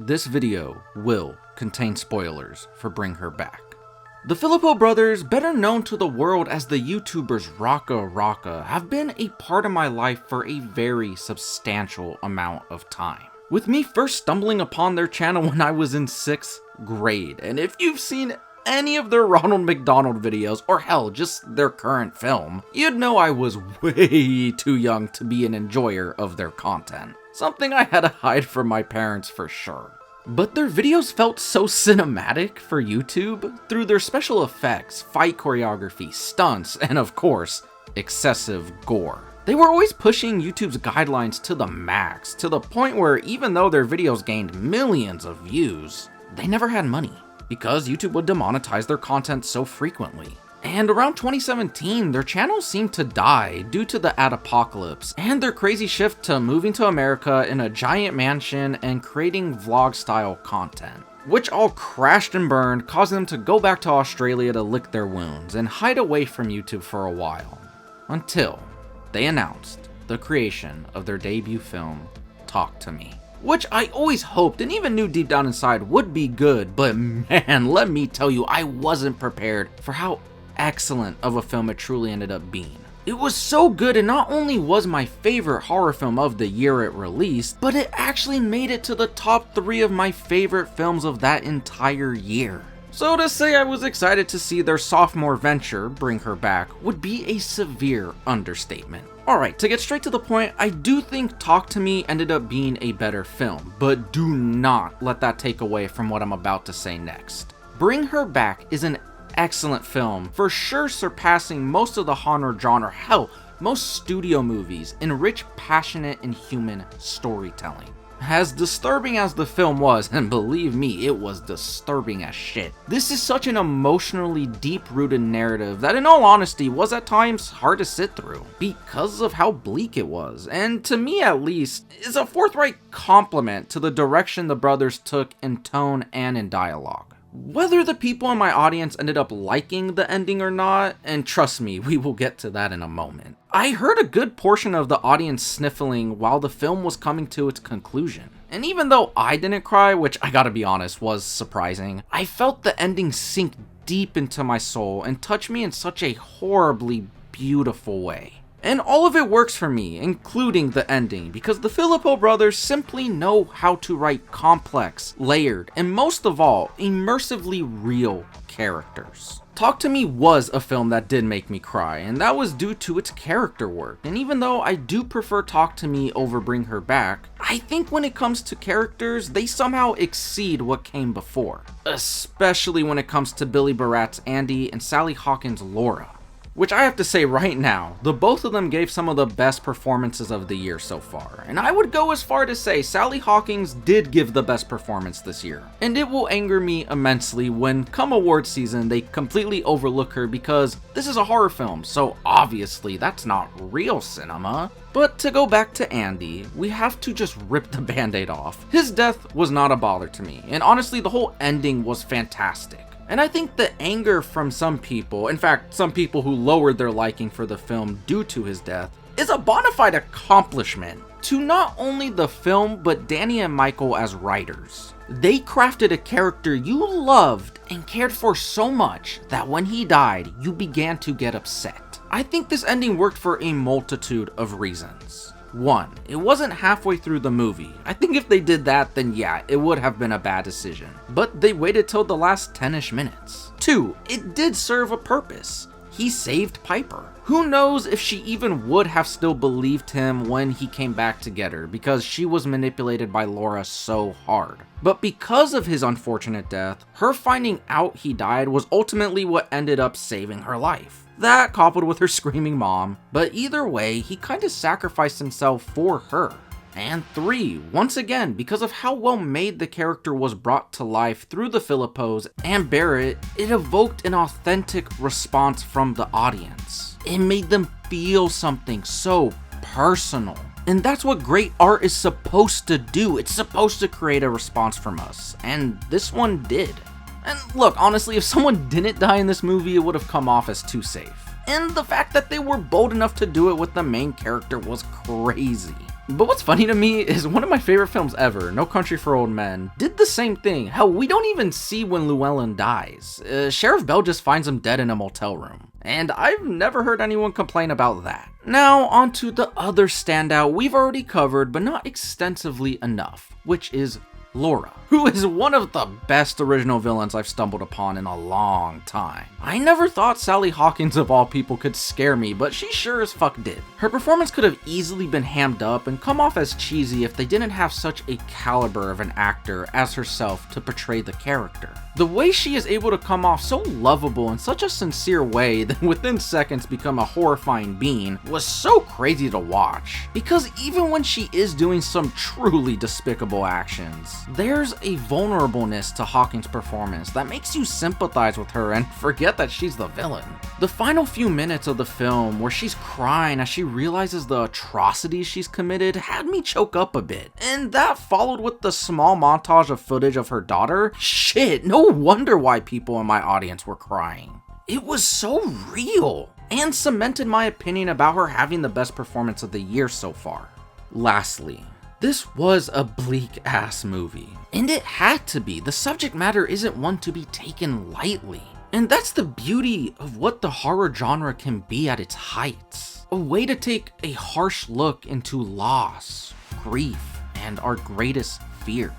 This video will contain spoilers for Bring Her Back. The Filippo brothers, better known to the world as the YouTubers Raka Raka, have been a part of my life for a very substantial amount of time. With me first stumbling upon their channel when I was in 6th grade, and if you've seen any of their Ronald McDonald videos, or hell, just their current film, you'd know I was way too young to be an enjoyer of their content. Something I had to hide from my parents for sure. But their videos felt so cinematic for YouTube through their special effects, fight choreography, stunts, and of course, excessive gore. They were always pushing YouTube's guidelines to the max, to the point where even though their videos gained millions of views, they never had money, because YouTube would demonetize their content so frequently. And around 2017, their channel seemed to die due to the adpocalypse and their crazy shift to moving to America in a giant mansion and creating vlog-style content, which all crashed and burned, causing them to go back to Australia to lick their wounds and hide away from YouTube for a while, until they announced the creation of their debut film, Talk to Me, which I always hoped and even knew deep down inside would be good, but man, let me tell you, I wasn't prepared for how excellent of a film it truly ended up being. It was so good, and not only was my favorite horror film of the year it released, but it actually made it to the top 3 of my favorite films of that entire year. So to say I was excited to see their sophomore venture, Bring Her Back, would be a severe understatement. Alright, to get straight to the point, I do think Talk to Me ended up being a better film, but do not let that take away from what I'm about to say next. Bring Her Back is an excellent film, for sure surpassing most of the genre genre, hell, most studio movies in rich, passionate, and human storytelling. As disturbing as the film was, and believe me, it was disturbing as shit, this is such an emotionally deep-rooted narrative that in all honesty was at times hard to sit through, because of how bleak it was, and to me at least, is a forthright compliment to the direction the brothers took in tone and in dialogue. Whether the people in my audience ended up liking the ending or not, and trust me, we will get to that in a moment, I heard a good portion of the audience sniffling while the film was coming to its conclusion. And even though I didn't cry, which I gotta be honest was surprising, I felt the ending sink deep into my soul and touch me in such a horribly beautiful way. And all of it works for me, including the ending, because the Filippo brothers simply know how to write complex, layered, and most of all, immersively real characters. Talk to Me was a film that did make me cry, and that was due to its character work. And even though I do prefer Talk to Me over Bring Her Back, I think when it comes to characters, they somehow exceed what came before. Especially when it comes to Billy Barat's Andy and Sally Hawkins' Laura. Which I have to say right now, the both of them gave some of the best performances of the year so far, and I would go as far to say Sally Hawkins did give the best performance this year. And it will anger me immensely when come award season they completely overlook her because this is a horror film, so obviously that's not real cinema. But to go back to Andy, we have to just rip the band-aid off. His death was not a bother to me, and honestly the whole ending was fantastic. And I think the anger from some people, in fact, some people who lowered their liking for the film due to his death, is a bona fide accomplishment to not only the film, but Danny and Michael as writers. They crafted a character you loved and cared for so much that when he died, you began to get upset. I think this ending worked for a multitude of reasons. 1, it wasn't halfway through the movie. I think if they did that, then yeah, it would have been a bad decision. But they waited till the last 10-ish minutes. 2, it did serve a purpose. He saved Piper. Who knows if she even would have still believed him when he came back to get her, because she was manipulated by Laura so hard. But because of his unfortunate death, her finding out he died was ultimately what ended up saving her life. That coupled with her screaming mom, but either way, he kinda sacrificed himself for her. And 3, once again, because of how well made the character was brought to life through the Filippos and Barrett, it evoked an authentic response from the audience. It made them feel something so personal. And that's what great art is supposed to do. It's supposed to create a response from us, and this one did. And look, honestly, if someone didn't die in this movie, it would have come off as too safe. And the fact that they were bold enough to do it with the main character was crazy. But what's funny to me is one of my favorite films ever, No Country for Old Men, did the same thing. Hell, we don't even see when Llewellyn dies. Sheriff Bell just finds him dead in a motel room. And I've never heard anyone complain about that. Now, onto the other standout we've already covered, but not extensively enough, which is Laura, who is one of the best original villains I've stumbled upon in a long time. I never thought Sally Hawkins of all people could scare me, but she sure as fuck did. Her performance could have easily been hammed up and come off as cheesy if they didn't have such a caliber of an actor as herself to portray the character. The way she is able to come off so lovable in such a sincere way that within seconds become a horrifying being was so crazy to watch. Because even when she is doing some truly despicable actions, there's a vulnerableness to Hawkins' performance that makes you sympathize with her and forget that she's the villain. The final few minutes of the film where she's crying as she realizes the atrocities she's committed had me choke up a bit. And that followed with the small montage of footage of her daughter. Shit, no wonder why people in my audience were crying. It was so real and cemented my opinion about her having the best performance of the year so far. Lastly, this was a bleak ass movie, and it had to be. The subject matter isn't one to be taken lightly. And that's the beauty of what the horror genre can be at its heights. A way to take a harsh look into loss, grief, and our greatest fears,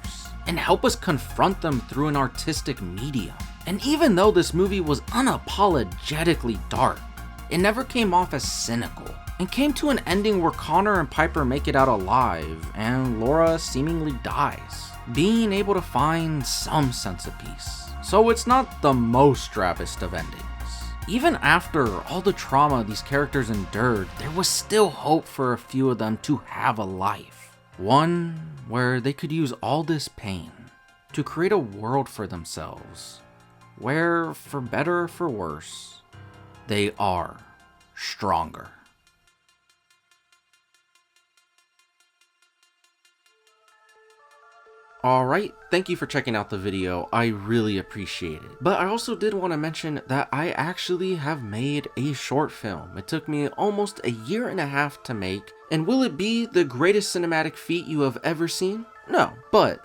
and help us confront them through an artistic medium. And even though this movie was unapologetically dark, it never came off as cynical, and came to an ending where Connor and Piper make it out alive, and Laura seemingly dies, being able to find some sense of peace. So it's not the most drabbest of endings. Even after all the trauma these characters endured, there was still hope for a few of them to have a life. One where they could use all this pain to create a world for themselves, where, for better or for worse, they are stronger. Alright, thank you for checking out the video, I really appreciate it. But I also did want to mention that I actually have made a short film. It took me almost a year and a half to make, and will it be the greatest cinematic feat you have ever seen? No, but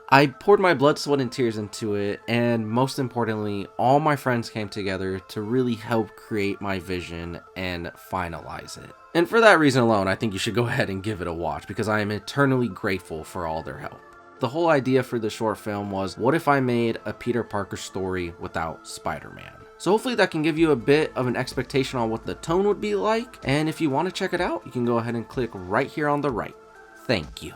I poured my blood, sweat, and tears into it, and most importantly, all my friends came together to really help create my vision and finalize it. And for that reason alone, I think you should go ahead and give it a watch, because I am eternally grateful for all their help. The whole idea for the short film was, what if I made a Peter Parker story without Spider-Man? So hopefully that can give you a bit of an expectation on what the tone would be like, and if you want to check it out, you can go ahead and click right here on the right. Thank you.